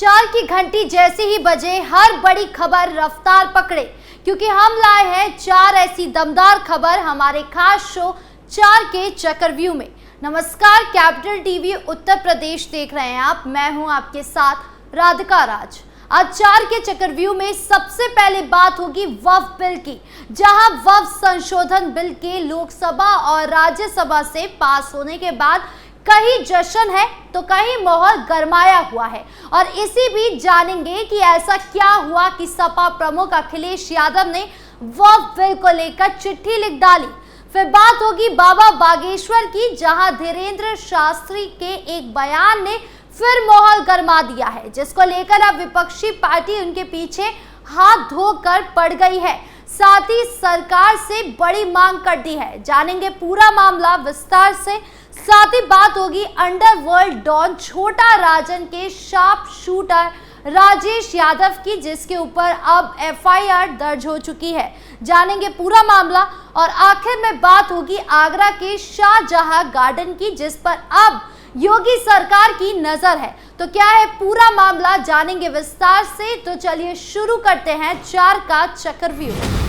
चार की घंटी जैसे ही बजे हर बड़ी खबर रफ्तार पकड़े, क्योंकि हम लाए हैं चार ऐसी दमदार खबर हमारे खास शो चार के चक्रव्यूह में। नमस्कार, कैपिटल टीवी उत्तर प्रदेश देख रहे हैं आप। मैं हूं आपके साथ राधिका राज। आज चार के चक्रव्यूह में सबसे पहले बात होगी वक्फ बिल की, जहां वक्फ संशोधन बिल के लोकसभा और राज्यसभा से पास होने के बाद कहीं जश्न है तो कहीं माहौल गरमाया हुआ है। और इसी बीच जानेंगे कि ऐसा क्या हुआ कि सपा प्रमुख अखिलेश यादव ने वक्फ बिल को लेकर चिट्ठी लिख डाली। फिर बात होगी बाबा बागेश्वर की, जहां धीरेन्द्र शास्त्री के एक बयान ने फिर माहौल गरमा दिया है, जिसको लेकर अब विपक्षी पार्टी उनके पीछे हाथ धोकर पड़ गई है। साथ ही सरकार से बड़ी मांग कर दी है। जानेंगे पूरा मामला विस्तार से। साथ ही बात होगी अंडरवर्ल्ड डॉन छोटा राजन के शार्प शूटर राजेश यादव की, जिसके ऊपर अब एफआईआर दर्ज हो चुकी है। जानेंगे पूरा मामला। और आखिर में बात होगी आगरा के शाहजहां गार्डन की, जिस पर अब योगी सरकार की नजर है। तो क्या है पूरा मामला, जानेंगे विस्तार से। तो चलिए शुरू करते हैं चार का चक्रव्यूह।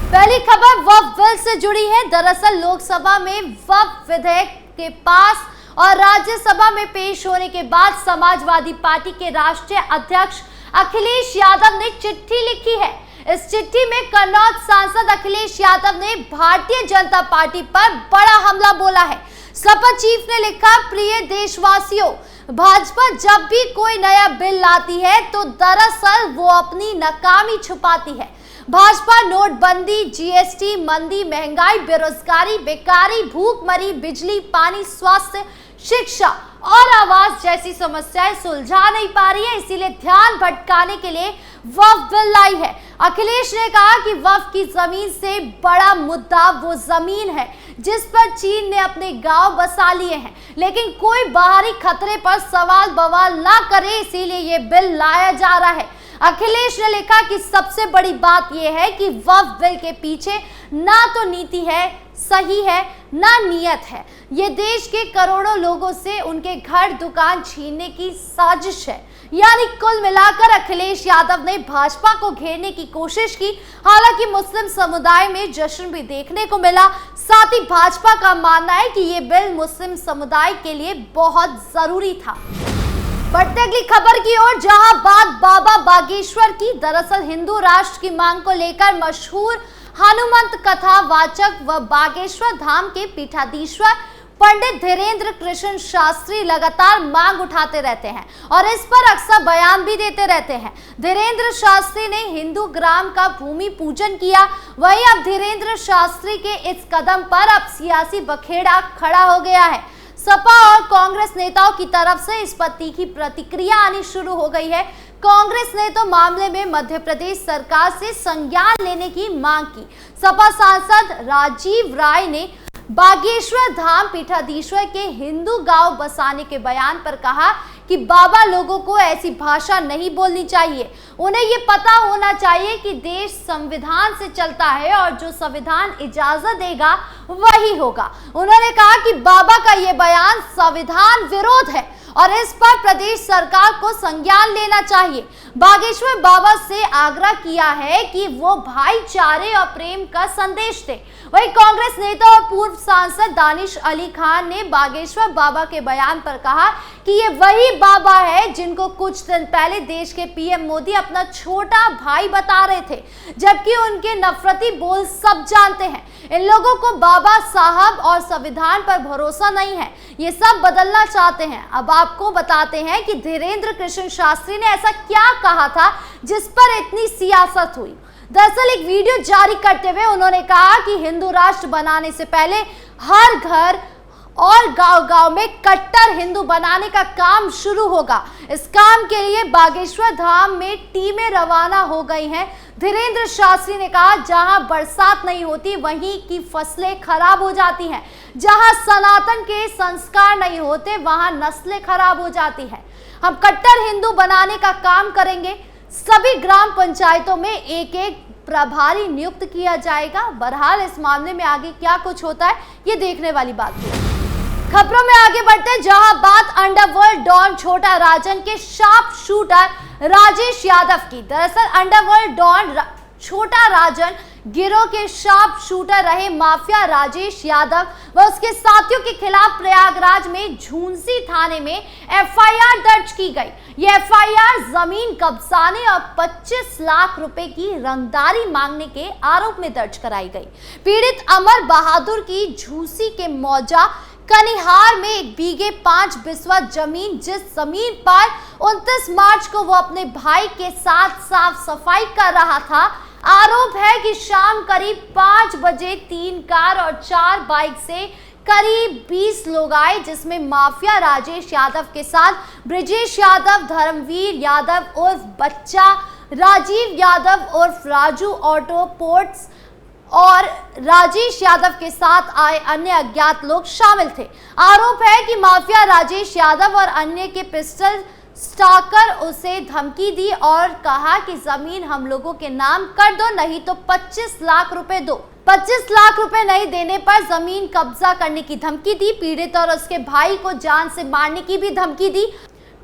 पहली खबर वक्फ बिल से जुड़ी है। दरअसल लोकसभा में वक्फ विधेयक के पास और राज्यसभा में पेश होने के बाद समाजवादी पार्टी के राष्ट्रीय अध्यक्ष अखिलेश यादव ने चिट्ठी लिखी है। इस चिट्ठी में कन्नौज सांसद अखिलेश यादव ने भारतीय जनता पार्टी पर बड़ा हमला बोला है। सपा चीफ ने लिखा, प्रिय देशवासियों, भाजपा जब भी कोई नया बिल लाती है तो दरअसल वो अपनी नाकामी छुपाती है। भाजपा नोटबंदी, जीएसटी, मंदी, महंगाई, बेरोजगारी, बेकारी, भूखमरी, बिजली, पानी, स्वास्थ्य, शिक्षा और आवास जैसी समस्याएं सुलझा नहीं पा रही है, इसीलिए ध्यान भटकाने के लिए वक्फ बिल लाई है। अखिलेश ने कहा कि वक्फ की जमीन से बड़ा मुद्दा वो जमीन है जिस पर चीन ने अपने गांव बसा लिए हैं, लेकिन कोई बाहरी खतरे पर सवाल बवाल ना करे, इसीलिए ये बिल लाया जा रहा है। अखिलेश ने लिखा कि सबसे बड़ी बात यह है कि वक्फ बिल के पीछे ना तो नीति है, सही है, ना नियत है। ये देश के करोड़ों लोगों से उनके घर दुकान छीनने की साजिश है। यानी कुल मिलाकर अखिलेश यादव ने भाजपा को घेरने की कोशिश की। हालांकि मुस्लिम समुदाय में जश्न भी देखने को मिला। साथ ही भाजपा का मानना है कि ये बिल मुस्लिम समुदाय के लिए बहुत जरूरी था। बढ़ते अगली खबर की ओर, जहां बात बाबा बागेश्वर की। दरअसल हिंदू राष्ट्र की मांग को लेकर मशहूर हनुमंत कथा वाचक व बागेश्वर धाम के पीठाधीश्वर पंडित धीरेन्द्र कृष्ण शास्त्री लगातार मांग उठाते रहते हैं और इस पर अक्सर बयान भी देते रहते हैं। धीरेन्द्र शास्त्री ने हिंदू ग्राम का भूमि पूजन किया। वहीं अब धीरेन्द्र शास्त्री के इस कदम पर अब सियासी बखेड़ा खड़ा हो गया है। सपा और कांग्रेस नेताओं की तरफ से इस पर तीखी प्रतिक्रिया आनी शुरू हो गई है। कांग्रेस ने तो मामले में मध्य प्रदेश सरकार से संज्ञान लेने की मांग की। सपा सांसद राजीव राय ने बागेश्वर धाम पीठाधीश्वर के हिंदू गांव बसाने के बयान पर कहा कि बाबा लोगों को ऐसी भाषा नहीं बोलनी चाहिए। उन्हें ये पता होना चाहिए कि देश संविधान से चलता है और जो संविधान इजाजत देगा वही होगा। उन्होंने कहा कि बाबा का ये बयान संविधान विरोध है और इस पर प्रदेश सरकार को संज्ञान लेना चाहिए। बागेश्वर बाबा से आग्रह किया है कि वो भाईचारे और प्रेम का संदेश दे। वहीं कांग्रेस नेता और पूर्व सांसद दानिश अली खान ने बागेश्वर बाबा के बयान पर कहा कि ये वही बाबा है जिनको कुछ दिन पहले देश के पीएम मोदी अपना छोटा भाई बता रहे थे, जबकि उनके नफरती बोल सब जानते हैं। इन लोगों को बाबा साहब और संविधान पर भरोसा नहीं है, ये सब बदलना चाहते हैं। अब आपको बताते हैं कि धीरेन्द्र कृष्ण शास्त्री ने ऐसा क्या कहा था जिस पर इतनी सियासत हुई। दरअसल एक वीडियो जारी करते हुए उन्होंने कहा कि हिंदू राष्ट्र बनाने से पहले हर घर और गांव-गांव में कट्टर हिंदू बनाने का काम शुरू होगा। इस काम के लिए बागेश्वर धाम में टीमें रवाना हो गई हैं। धीरेन्द्र शास्त्री ने कहा, जहां बरसात नहीं होती वहीं की फसलें खराब हो जाती हैं, जहां सनातन के संस्कार नहीं होते वहां नस्लें खराब हो जाती हैं। हम कट्टर हिंदू बनाने का काम करेंगे। सभी ग्राम पंचायतों में एक एक प्रभारी नियुक्त किया जाएगा। बहरहाल इस मामले में आगे क्या कुछ होता है ये देखने वाली बात है। खबरों में आगे बढ़ते हैं, जहां बात अंडरवर्ल्ड डॉन छोटा राजन के शार्प शूटर राजेश यादव की। दरअसल अंडरवर्ल्ड डॉन छोटा राजन गिरोह के शार्प शूटर रहे माफिया राजेश यादव व उसके साथियों के खिलाफ प्रयागराज में झुंसी थाने में एफआईआर दर्ज की गई। ये एफआईआर जमीन कब्जाने और 25 लाख रुपए की रंगदारी मांगने के आरोप में दर्ज कराई गई। पीड़ित अमर बहादुर की झुंसी के मौजा कनिहार में 1 बीघे 5 बिस्वा जमीन, जिस जमीन पर 29 मार्च को वो अपने भाई के साथ साफ सफाई कर रहा था। आरोप है कि शाम करीब 5 बजे 3 कार और 4 बाइक से करीब 20 लोग आए, जिसमें माफिया राजेश यादव के साथ ब्रिजेश यादव, धर्मवीर यादव उर्फ बच्चा, राजीव यादव उर्फ राजू ऑटो पोर्ट्स और राजेश यादव के साथ आए अन्य अज्ञात लोग शामिल थे। आरोप है कि माफिया राजेश यादव और अन्य के पिस्टल स्टाकर उसे धमकी दी और कहा कि जमीन हम लोगों के नाम कर दो, नहीं तो 25 लाख रुपए दो। 25 लाख रुपए नहीं देने पर जमीन कब्जा करने की धमकी दी। पीड़ित और उसके भाई को जान से मारने की भी धमकी दी।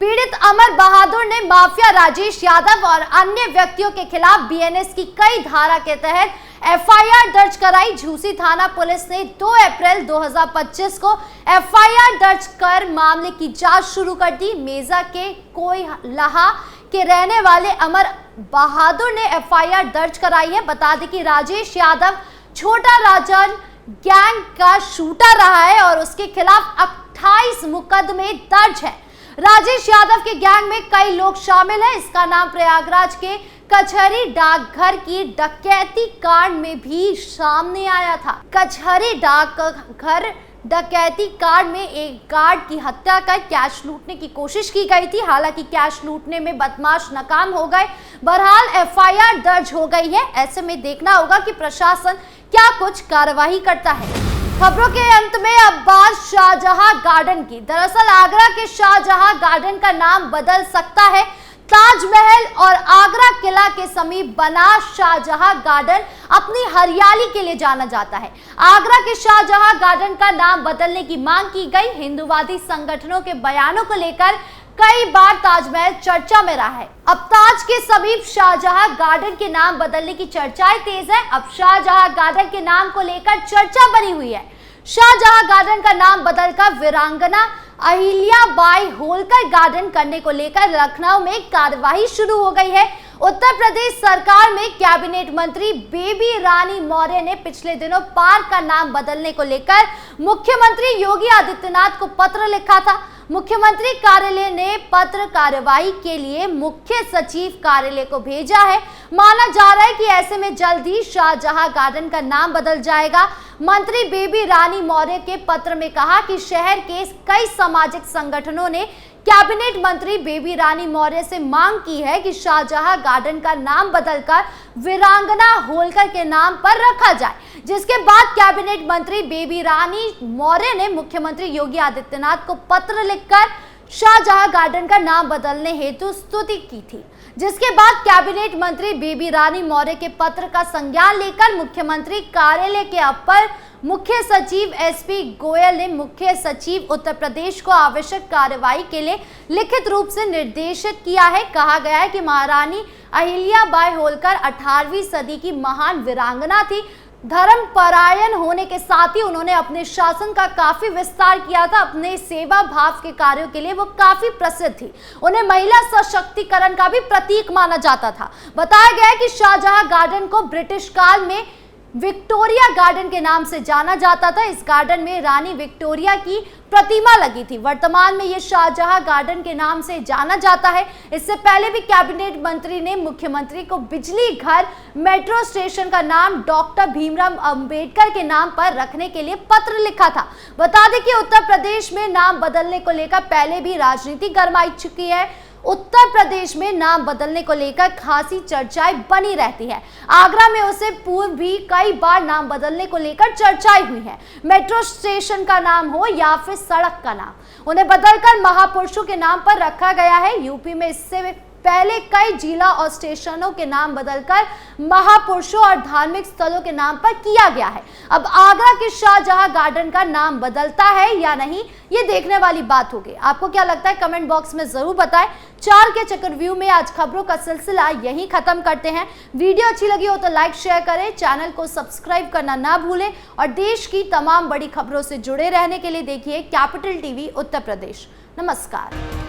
पीड़ित अमर बहादुर ने माफिया राजेश यादव और अन्य व्यक्तियों के खिलाफ बीएनएस की कई धारा के तहत एफआईआर दर्ज कराई। झुंसी थाना पुलिस ने 2 अप्रैल 2025 को एफआईआर दर्ज कर मामले की जांच शुरू कर दी। मेजा के कोयलहा के रहने वाले अमर बहादुर ने एफआईआर दर्ज कराई है। बता दें कि राजेश यादव छोटा राजन गैंग का शूटर रहा है और उसके खिलाफ 28 मुकदमे दर्ज है। राजेश यादव के गैंग में कई लोग शामिल हैं। इसका नाम प्रयागराज के कचहरी डाकघर की डकैती कांड में भी सामने आया था। कचहरी डाकघर डकैती कांड में एक गार्ड की हत्या कर कैश लूटने की कोशिश की गई थी। हालांकि कैश लूटने में बदमाश नाकाम हो गए। बहरहाल एफआईआर दर्ज हो गई है। ऐसे में देखना होगा कि प्रशासन क्या कुछ कार्यवाही करता है। खबरों के अंत में अब बात शाहजहां गार्डन की। दरअसल आगरा के शाहजहां गार्डन का नाम बदल सकता है। ताजमहल और आगरा किला के समीप बना शाहजहां गार्डन अपनी हरियाली के लिए जाना जाता है। आगरा के शाहजहां गार्डन का नाम बदलने की मांग की गई। हिंदूवादी संगठनों के बयानों को लेकर कई बार ताजमहल चर्चा में रहा है। अब ताज के समीप शाहजहां गार्डन के नाम बदलने की चर्चाएं तेज है। अब शाहजहां गार्डन के नाम को लेकर चर्चा बनी हुई है। शाहजहां गार्डन का नाम बदलकर वीरांगना अहिल्याबाई होलकर गार्डन करने को लेकर लखनऊ में कार्यवाही शुरू हो गई है। उत्तर प्रदेश सरकार में कैबिनेट मंत्री बेबी रानी मौर्य ने पिछले दिनों पार्क का नाम बदलने को लेकर मुख्यमंत्री योगी आदित्यनाथ को पत्र लिखा था। मुख्यमंत्री कार्यालय ने पत्र कार्यवाही के लिए मुख्य सचिव कार्यालय को भेजा है। माना जा रहा है कि ऐसे में जल्द ही शाहजहां गार्डन का नाम बदल जाएगा। मंत्री बेबी रानी मौर्य के पत्र में कहा कि शहर के कई सामाजिक संगठनों ने कैबिनेट मंत्री बेबी रानी मौर्य से मांग की है कि शाहजहां गार्डन का नाम बदलकर वीरांगना होलकर के नाम पर रखा जाए, जिसके बाद कैबिनेट मंत्री बेबी रानी मौर्य ने मुख्यमंत्री योगी आदित्यनाथ को पत्र लिखकर शाहजहां गार्डन का नाम बदलने हेतु स्तुति की थी। जिसके बाद कैबिनेट मंत्री बेबी रानी मौर्य के पत्र का संज्ञान लेकर मुख्यमंत्री कार्यालय के अपर मुख्य सचिव एसपी गोयल ने मुख्य सचिव उत्तर प्रदेश को आवश्यक कार्यवाही के लिए लिखित रूप से निर्देशित किया है। कहा गया है कि महारानी अहिल्याबाई होलकर 18वीं सदी की महान वीरांगना थी। धर्मपरायण होने के साथ ही उन्होंने अपने शासन का काफी विस्तार किया था। अपने सेवा भाव के कार्यों के लिए वो काफी प्रसिद्ध थी। उन्हें महिला सशक्तिकरण का भी प्रतीक माना जाता था। बताया गया है कि शाहजहां गार्डन को ब्रिटिश काल में विक्टोरिया गार्डन के नाम से जाना जाता था। इस गार्डन में रानी विक्टोरिया की प्रतिमा लगी थी। वर्तमान में यह शाहजहां गार्डन के नाम से जाना जाता है। इससे पहले भी कैबिनेट मंत्री ने मुख्यमंत्री को बिजली घर मेट्रो स्टेशन का नाम डॉक्टर भीमराव अंबेडकर के नाम पर रखने के लिए पत्र लिखा था। बता दें कि उत्तर प्रदेश में नाम बदलने को लेकर पहले भी राजनीति गरमाई चुकी है। उत्तर प्रदेश में नाम बदलने को लेकर खासी चर्चाएं बनी रहती है। आगरा में उससे पूर्व भी कई बार नाम बदलने को लेकर चर्चाएं हुई है। मेट्रो स्टेशन का नाम हो या फिर सड़क का नाम, उन्हें बदलकर महापुरुषों के नाम पर रखा गया है। यूपी में इससे पहले कई जिला और स्टेशनों के नाम बदलकर महापुरुषों और धार्मिक स्थलों के नाम पर किया गया है। अब आगरा के शाहजहां गार्डन का नाम बदलता है या नहीं, ये देखने वाली बात होगी। आपको क्या लगता है, कमेंट बॉक्स में जरूर बताएं। 4 के चक्रव्यूह में आज खबरों का सिलसिला यहीं खत्म करते हैं। वीडियो अच्छी लगी हो तो लाइक शेयर करें, चैनल को सब्सक्राइब करना ना भूलें और देश की तमाम बड़ी खबरों से जुड़े रहने के लिए देखिए कैपिटल टीवी उत्तर प्रदेश। नमस्कार।